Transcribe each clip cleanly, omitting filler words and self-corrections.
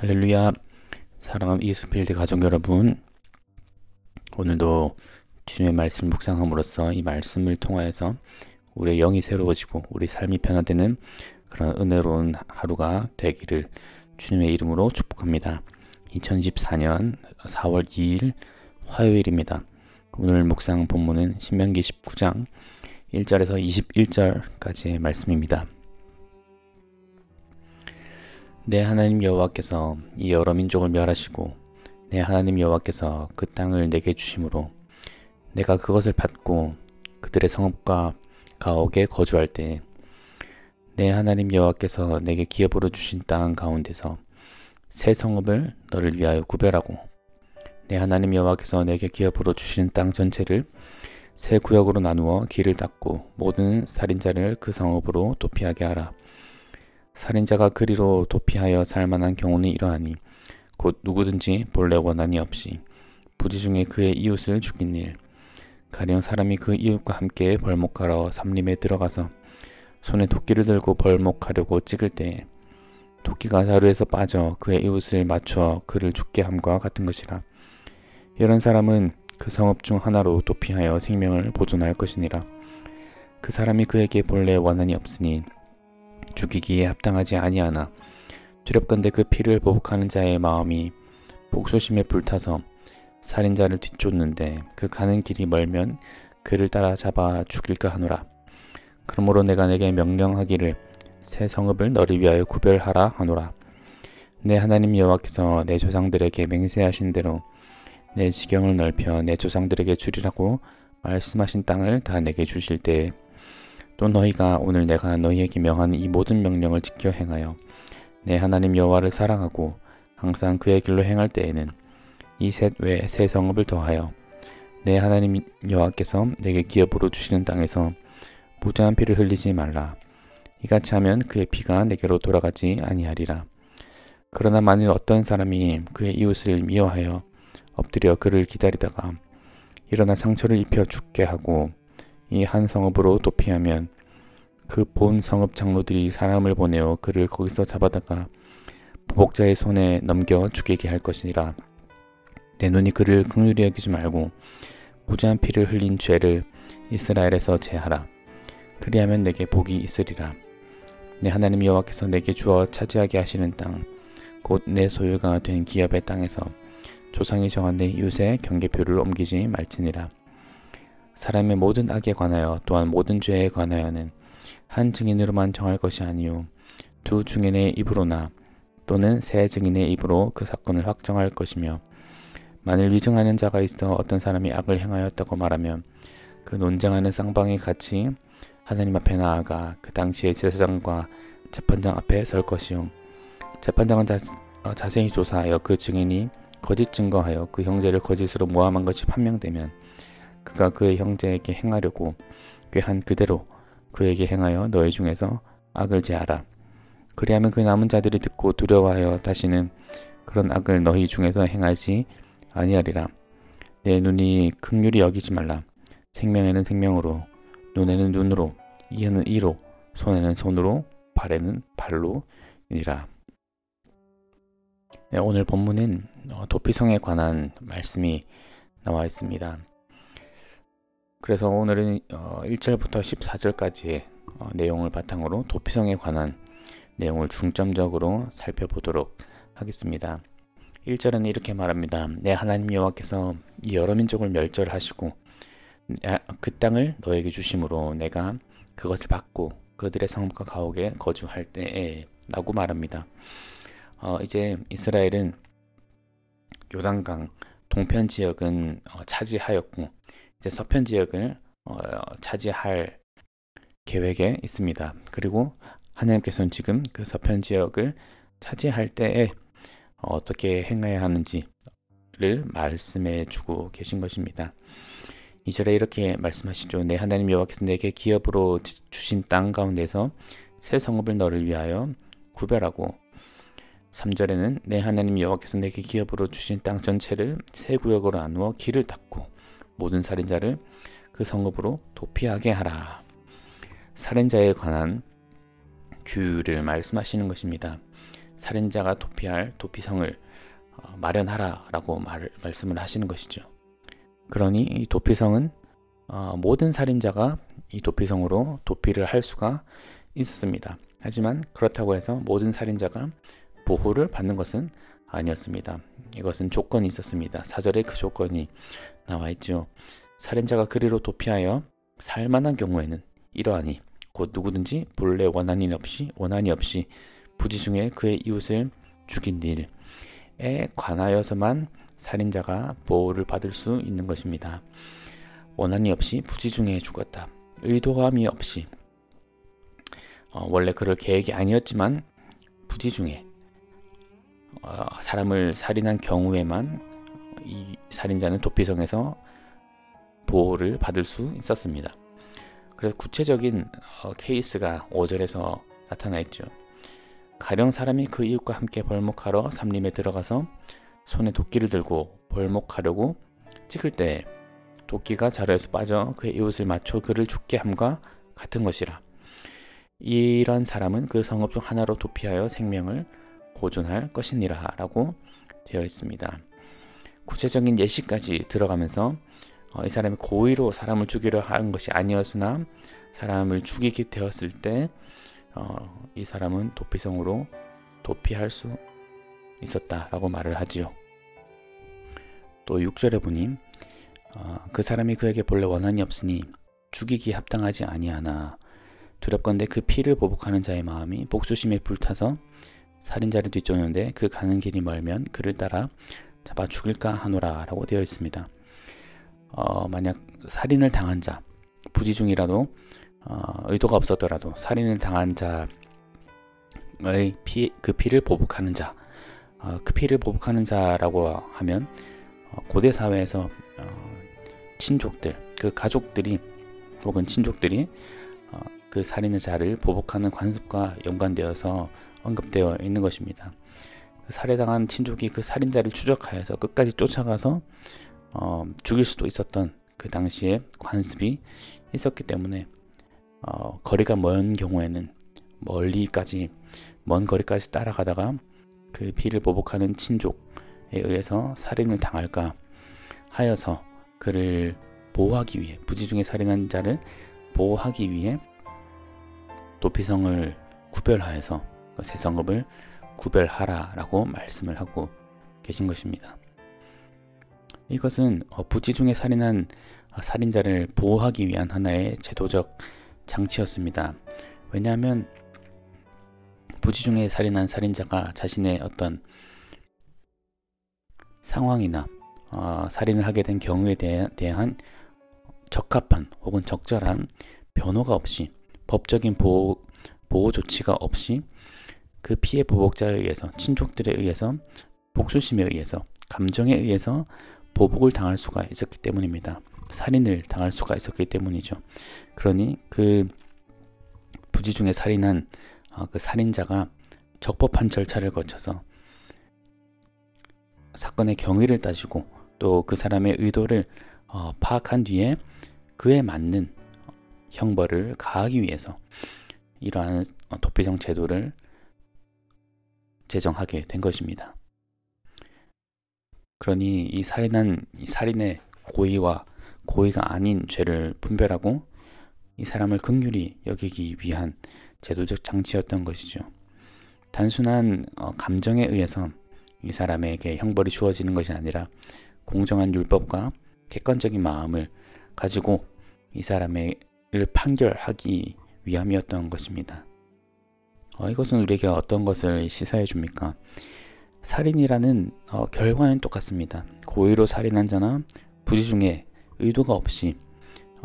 할렐루야. 사랑하는 이스필드 가족 여러분, 오늘도 주님의 말씀을 묵상함으로써 이 말씀을 통하여서 우리의 영이 새로워지고 우리 삶이 변화되는 그런 은혜로운 하루가 되기를 주님의 이름으로 축복합니다. 2024년 4월 2일 화요일입니다. 오늘 묵상 본문은 신명기 19장 1절에서 21절까지의 말씀입니다. 내 하나님 여호와께서 이 여러 민족을 멸하시고 내 하나님 여호와께서 그 땅을 내게 주심으로 내가 그것을 받고 그들의 성읍과 가옥에 거주할 때 내 하나님 여호와께서 내게 기업으로 주신 땅 가운데서 새 성읍을 너를 위하여 구별하고 내 하나님 여호와께서 내게 기업으로 주신 땅 전체를 새 구역으로 나누어 길을 닦고 모든 살인자를 그 성읍으로 도피하게 하라. 살인자가 그리로 도피하여 살만한 경우는 이러하니 곧 누구든지 본래 원한이 없이 부지 중에 그의 이웃을 죽인 일, 가령 사람이 그 이웃과 함께 벌목하러 삼림에 들어가서 손에 도끼를 들고 벌목하려고 찍을 때에 도끼가 자루에서 빠져 그의 이웃을 맞춰 그를 죽게 함과 같은 것이라. 이런 사람은 그 성읍 중 하나로 도피하여 생명을 보존할 것이니라. 그 사람이 그에게 본래 원한이 없으니 죽이기에 합당하지 아니하나 두렵건대 그 피를 보복하는 자의 마음이 복소심에 불타서 살인자를 뒤쫓는데 그 가는 길이 멀면 그를 따라 잡아 죽일까 하노라. 그러므로 내가 내게 명령하기를 새 성읍을 너를 위하여 구별하라 하노라. 내 하나님 여호와께서 내 조상들에게 맹세하신 대로 내 지경을 넓혀 내 조상들에게 주리라고 말씀하신 땅을 다 내게 주실 때에 또 너희가 오늘 내가 너희에게 명하는 이 모든 명령을 지켜 행하여 내 하나님 여호와를 사랑하고 항상 그의 길로 행할 때에는 이 셋 외에 새 성읍을 더하여 내 하나님 여호와께서 내게 기업으로 주시는 땅에서 무죄한 피를 흘리지 말라. 이같이 하면 그의 피가 내게로 돌아가지 아니하리라. 그러나 만일 어떤 사람이 그의 이웃을 미워하여 엎드려 그를 기다리다가 일어나 상처를 입혀 죽게 하고 이 한 성읍으로 도피하면 그 본 성읍 장로들이 사람을 보내어 그를 거기서 잡아다가 보복자의 손에 넘겨 죽이게 할 것이니라. 내 눈이 그를 긍휼히 여기지 말고 무죄한 피를 흘린 죄를 이스라엘에서 제하라. 그리하면 내게 복이 있으리라. 내 하나님 여호와께서 내게 주어 차지하게 하시는 땅, 곧 내 소유가 된 기업의 땅에서 조상이 정한 내 이웃의 경계표를 옮기지 말지니라. 사람의 모든 악에 관하여 또한 모든 죄에 관하여는 한 증인으로만 정할 것이 아니요 두 증인의 입으로나 또는 세 증인의 입으로 그 사건을 확정할 것이며, 만일 위증하는 자가 있어 어떤 사람이 악을 행하였다고 말하면 그 논쟁하는 쌍방이 같이 하나님 앞에 나아가 그 당시에 제사장과 재판장 앞에 설 것이요 재판장은 자세히 조사하여 그 증인이 거짓 증거하여 그 형제를 거짓으로 모함한 것이 판명되면 그가 그의 형제에게 행하려고 꾀한 그대로 그에게 행하여 너희 중에서 악을 제하라. 그리하면 그 남은 자들이 듣고 두려워하여 다시는 그런 악을 너희 중에서 행하지 아니하리라. 내 눈이 긍휼히 여기지 말라. 생명에는 생명으로, 눈에는 눈으로, 이에는 이로, 손에는 손으로, 발에는 발로니라. 네, 오늘 본문은 도피성에 관한 말씀이 나와 있습니다. 그래서 오늘은 1절부터 14절까지의 내용을 바탕으로 도피성에 관한 내용을 중점적으로 살펴보도록 하겠습니다. 1절은 이렇게 말합니다. 내 하나님 여호와께서 이 여러 민족을 멸절하시고 그 땅을 너에게 주심으로 내가 그것을 받고 그들의 성읍과 가옥에 거주할 때에 라고 말합니다. 이제 이스라엘은 요단강 동편 지역은 차지하였고 이제 서편 지역을 차지할 계획에 있습니다. 그리고 하나님께서는 지금 그 서편 지역을 차지할 때에 어떻게 행해야 하는지를 말씀해 주고 계신 것입니다. 2절에 이렇게 말씀하시죠. 내 하나님 여호와께서 내게 기업으로 주신 땅 가운데서 새 성읍을 너를 위하여 구별하고, 3절에는 내 하나님 여호와께서 내게 기업으로 주신 땅 전체를 새 구역으로 나누어 길을 닦고 모든 살인자를 그 성읍으로 도피하게 하라. 살인자에 관한 규율을 말씀하시는 것입니다. 살인자가 도피할 도피성을 마련하라라고 말씀을 하시는 것이죠. 그러니 이 도피성은 모든 살인자가 이 도피성으로 도피를 할 수가 있었습니다. 하지만 그렇다고 해서 모든 살인자가 보호를 받는 것은 아니었습니다. 이것은 조건이 있었습니다. 사절에 그 조건이 나와 있죠. 살인자가 그리로 도피하여 살만한 경우에는 이러하니 곧 누구든지 본래 원한이 없이 부지 중에 그의 이웃을 죽인 일에 관하여서만 살인자가 보호를 받을 수 있는 것입니다. 원한이 없이 부지 중에 죽었다. 의도함이 없이 원래 그럴 계획이 아니었지만 부지 중에 사람을 살인한 경우에만 이 살인자는 도피성에서 보호를 받을 수 있었습니다. 그래서 구체적인 케이스가 5절에서 나타나 있죠. 가령 사람이 그 이웃과 함께 벌목하러 삼림에 들어가서 손에 도끼를 들고 벌목하려고 찍을 때 도끼가 자루에서 빠져 그의 이웃을 맞춰 그를 죽게 함과 같은 것이라. 이런 사람은 그 성읍 중 하나로 도피하여 생명을 보존할 것이니라 라고 되어 있습니다. 구체적인 예시까지 들어가면서 이 사람이 고의로 사람을 죽이려 한 것이 아니었으나 사람을 죽이게 되었을 때 이 사람은 도피성으로 도피할 수 있었다라고 말을 하지요. 또 6절에 보니 그 사람이 그에게 본래 원한이 없으니 죽이기 합당하지 아니하나 두렵건대 그 피를 보복하는 자의 마음이 복수심에 불타서 살인자를 뒤쫓는데 그 가는 길이 멀면 그를 따라 잡아 죽일까 하노라 라고 되어 있습니다. 만약 살인을 당한 자, 부지 중이라도 의도가 없었더라도 살인을 당한 자의 그 피를 보복하는 자, 그 피를 보복하는 자라고 하면 고대 사회에서 친족들, 그 가족들이 혹은 친족들이 그 살인자를 보복하는 관습과 연관되어서 언급되어 있는 것입니다. 살해당한 친족이 그 살인자를 추적하여서 끝까지 쫓아가서 죽일 수도 있었던 그 당시에 관습이 있었기 때문에 거리가 먼 경우에는 먼 거리까지 따라가다가 그 피를 보복하는 친족에 의해서 살인을 당할까 하여서 그를 보호하기 위해, 부지 중에 살인한 자를 보호하기 위해 도피성을 구별하여서 세 성읍을 구별하라 라고 말씀을 하고 계신 것입니다. 이것은 부지 중에 살인한 살인자를 보호하기 위한 하나의 제도적 장치였습니다. 왜냐하면 부지 중에 살인한 살인자가 자신의 어떤 상황이나 살인을 하게 된 경우에 대한 적합한 혹은 적절한 변호가 없이, 법적인 보호 조치가 없이 그 피해 보복자에 의해서, 친족들에 의해서, 복수심에 의해서, 감정에 의해서 보복을 당할 수가 있었기 때문입니다. 살인을 당할 수가 있었기 때문이죠. 그러니 그 부지 중에 살인한 그 살인자가 적법한 절차를 거쳐서 사건의 경위를 따지고 또 그 사람의 의도를 파악한 뒤에 그에 맞는 형벌을 가하기 위해서 이러한 도피성 제도를 제정하게 된 것입니다. 그러니 이 살인의 고의와 고의가 아닌 죄를 분별하고 이 사람을 긍휼히 여기기 위한 제도적 장치였던 것이죠. 단순한 감정에 의해서 이 사람에게 형벌이 주어지는 것이 아니라 공정한 율법과 객관적인 마음을 가지고 이 사람을 판결하기 위함이었던 것입니다. 이것은 우리에게 어떤 것을 시사해 줍니까? 살인이라는 결과는 똑같습니다. 고의로 살인한 자나 부지 중에 의도가 없이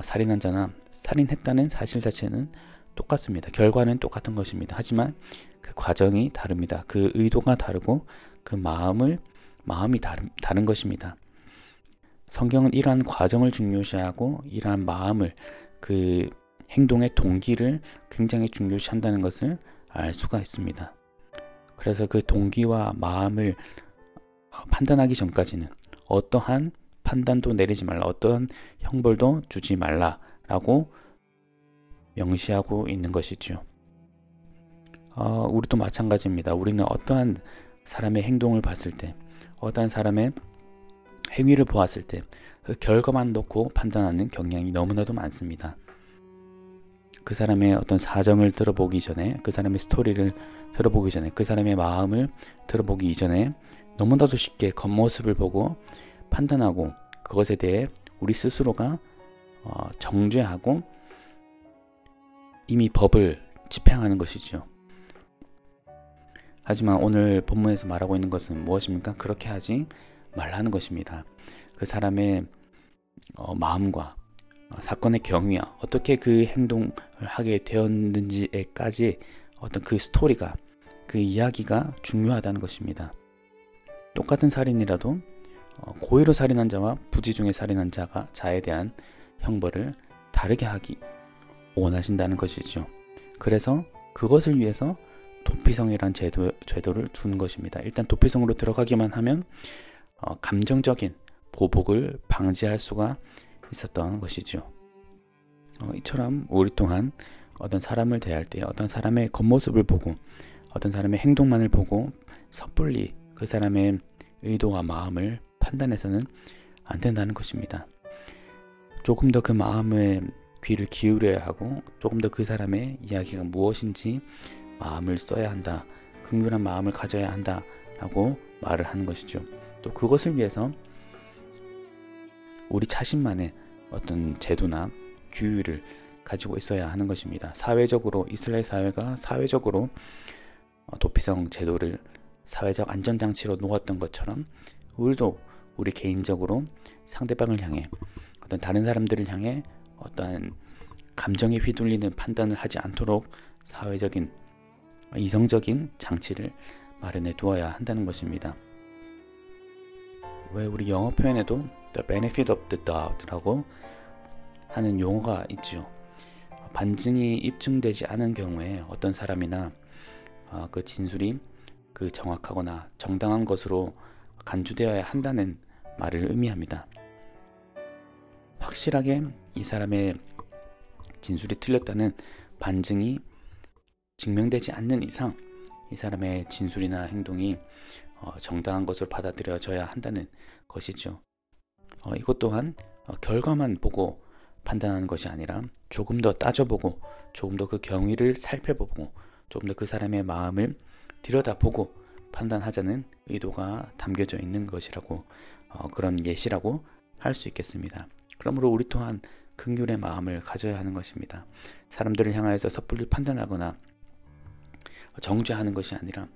살인한 자나 살인했다는 사실 자체는 똑같습니다. 결과는 똑같은 것입니다. 하지만 그 과정이 다릅니다. 그 의도가 다르고 그 마음이 다른 것입니다. 성경은 이러한 과정을 중요시하고 이러한 마음을, 그 행동의 동기를 굉장히 중요시한다는 것을 알 수가 있습니다. 그래서 그 동기와 마음을 판단하기 전까지는 어떠한 판단도 내리지 말라, 어떠한 형벌도 주지 말라라고 명시하고 있는 것이죠. 우리도 마찬가지입니다. 우리는 어떠한 사람의 행동을 봤을 때, 어떠한 사람의 행위를 보았을 때 그 결과만 놓고 판단하는 경향이 너무나도 많습니다. 그 사람의 어떤 사정을 들어보기 전에, 그 사람의 스토리를 들어보기 전에, 그 사람의 마음을 들어보기 이전에 너무나도 쉽게 겉모습을 보고 판단하고 그것에 대해 우리 스스로가 정죄하고 이미 법을 집행하는 것이죠. 하지만 오늘 본문에서 말하고 있는 것은 무엇입니까? 그렇게 하지 말라는 것입니다. 그 사람의 마음과 사건의 경위와 어떻게 그 행동을 하게 되었는지에까지 어떤 그 스토리가, 그 이야기가 중요하다는 것입니다. 똑같은 살인이라도 고의로 살인한 자와 부지 중에 살인한 자에 대한 형벌을 다르게 하기 원하신다는 것이죠. 그래서 그것을 위해서 도피성이란 제도를 둔 것입니다. 일단 도피성으로 들어가기만 하면 감정적인 보복을 방지할 수가 있었던 것이죠. 이처럼 우리 또한 어떤 사람을 대할 때 어떤 사람의 겉모습을 보고 어떤 사람의 행동만을 보고 섣불리 그 사람의 의도와 마음을 판단해서는 안 된다는 것입니다. 조금 더 그 마음에 귀를 기울여야 하고 조금 더 그 사람의 이야기가 무엇인지 마음을 써야 한다, 긍휼한 마음을 가져야 한다라고 말을 하는 것이죠. 또 그것을 위해서 우리 자신만의 어떤 제도나 규율을 가지고 있어야 하는 것입니다. 사회적으로 이스라엘 사회가 사회적으로 도피성 제도를 사회적 안전장치로 놓았던 것처럼 우리도 우리 개인적으로 상대방을 향해 어떤 다른 사람들을 향해 어떠한 감정에 휘둘리는 판단을 하지 않도록 사회적인 이성적인 장치를 마련해 두어야 한다는 것입니다. 왜 우리 영어 표현에도 the benefit of the doubt라고 하는 용어가 있죠. 반증이 입증되지 않은 경우에 어떤 사람이나 그 진술이 그 정확하거나 정당한 것으로 간주되어야 한다는 말을 의미합니다. 확실하게 이 사람의 진술이 틀렸다는 반증이 증명되지 않는 이상 이 사람의 진술이나 행동이 정당한 것으로 받아들여져야 한다는 것이죠. 이것 또한 결과만 보고 판단하는 것이 아니라 조금 더 따져보고 조금 더 그 경위를 살펴보고 조금 더 그 사람의 마음을 들여다보고 판단하자는 의도가 담겨져 있는 것이라고 그런 예시라고 할 수 있겠습니다. 그러므로 우리 또한 긍휼의 마음을 가져야 하는 것입니다. 사람들을 향하여서 섣불리 판단하거나 정죄하는 것이 아니라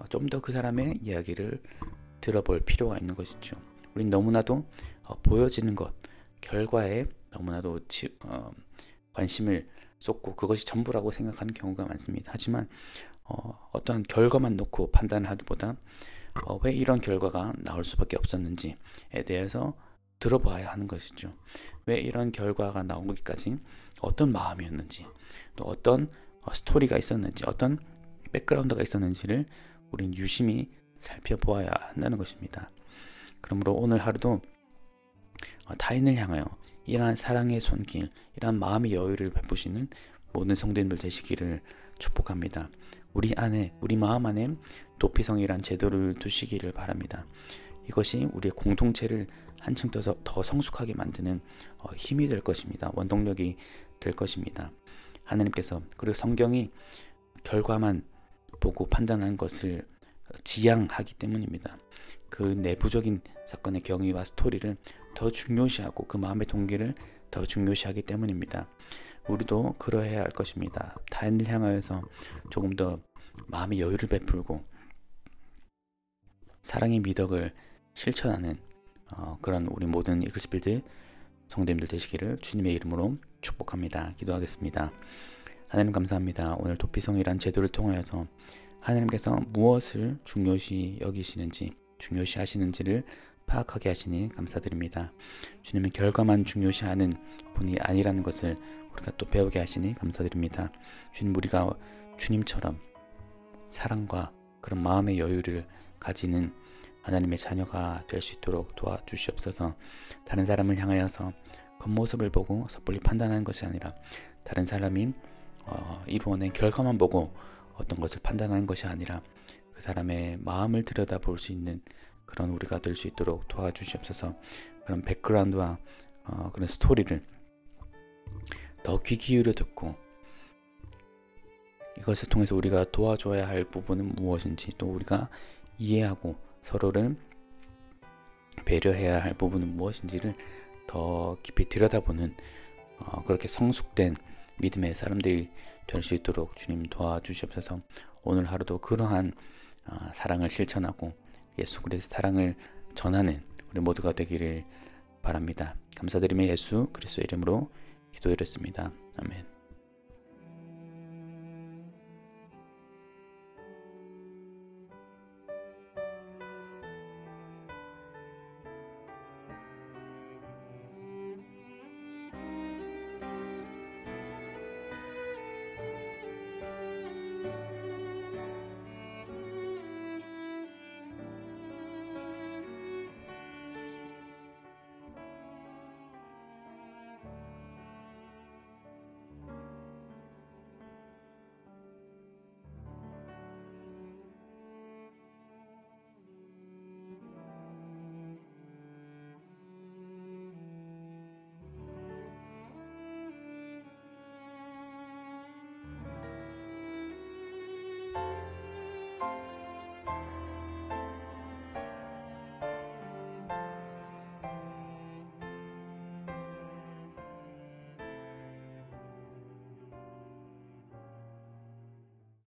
좀 더 그 사람의 이야기를 들어볼 필요가 있는 것이죠. 우린 너무나도 보여지는 것, 결과에 너무나도 관심을 쏟고 그것이 전부라고 생각하는 경우가 많습니다. 하지만 어떠한 결과만 놓고 판단을 하기보다 왜 이런 결과가 나올 수밖에 없었는지에 대해서 들어봐야 하는 것이죠. 왜 이런 결과가 나오기까지 어떤 마음이었는지, 또 어떤 스토리가 있었는지, 어떤 백그라운드가 있었는지를 우린 유심히 살펴보아야 한다는 것입니다. 그러므로 오늘 하루도 타인을 향하여 이러한 사랑의 손길, 이러한 마음의 여유를 베푸시는 모든 성도님들 되시기를 축복합니다. 우리 안에, 우리 마음 안에 도피성이란 제도를 두시기를 바랍니다. 이것이 우리의 공동체를 한층 더 성숙하게 만드는 힘이 될 것입니다. 원동력이 될 것입니다. 하나님께서, 그리고 성경이 결과만 보고 판단한 것을 지양하기 때문입니다. 그 내부적인 사건의 경위와 스토리를 더 중요시하고 그 마음의 동기를 더 중요시하기 때문입니다. 우리도 그러해야 할 것입니다. 타인을 향하여서 조금 더 마음의 여유를 베풀고 사랑의 미덕을 실천하는 그런 우리 모든 이글스필드 성도님들 되시기를 주님의 이름으로 축복합니다. 기도하겠습니다. 하나님 감사합니다. 오늘 도피성이란 제도를 통하여서 하나님께서 무엇을 중요시 여기시는지, 중요시 하시는지를 파악하게 하시니 감사드립니다. 주님은 결과만 중요시하는 분이 아니라는 것을 우리가 또 배우게 하시니 감사드립니다. 주님, 우리가 주님처럼 사랑과 그런 마음의 여유를 가지는 하나님의 자녀가 될 수 있도록 도와주시옵소서. 다른 사람을 향하여서 겉모습을 보고 섣불리 판단하는 것이 아니라 다른 사람이 이루어낸 결과만 보고 어떤 것을 판단하는 것이 아니라 그 사람의 마음을 들여다볼 수 있는 그런 우리가 될 수 있도록 도와주시옵소서. 그런 백그라운드와 그런 스토리를 더 귀 기울여 듣고 이것을 통해서 우리가 도와줘야 할 부분은 무엇인지, 또 우리가 이해하고 서로를 배려해야 할 부분은 무엇인지를 더 깊이 들여다보는 그렇게 성숙된 믿음의 사람들이 될 수 있도록 주님 도와주시옵소서. 오늘 하루도 그러한 사랑을 실천하고 예수 그리스도의 사랑을 전하는 우리 모두가 되기를 바랍니다. 감사드리며 예수 그리스도의 이름으로 기도드렸습니다. 아멘.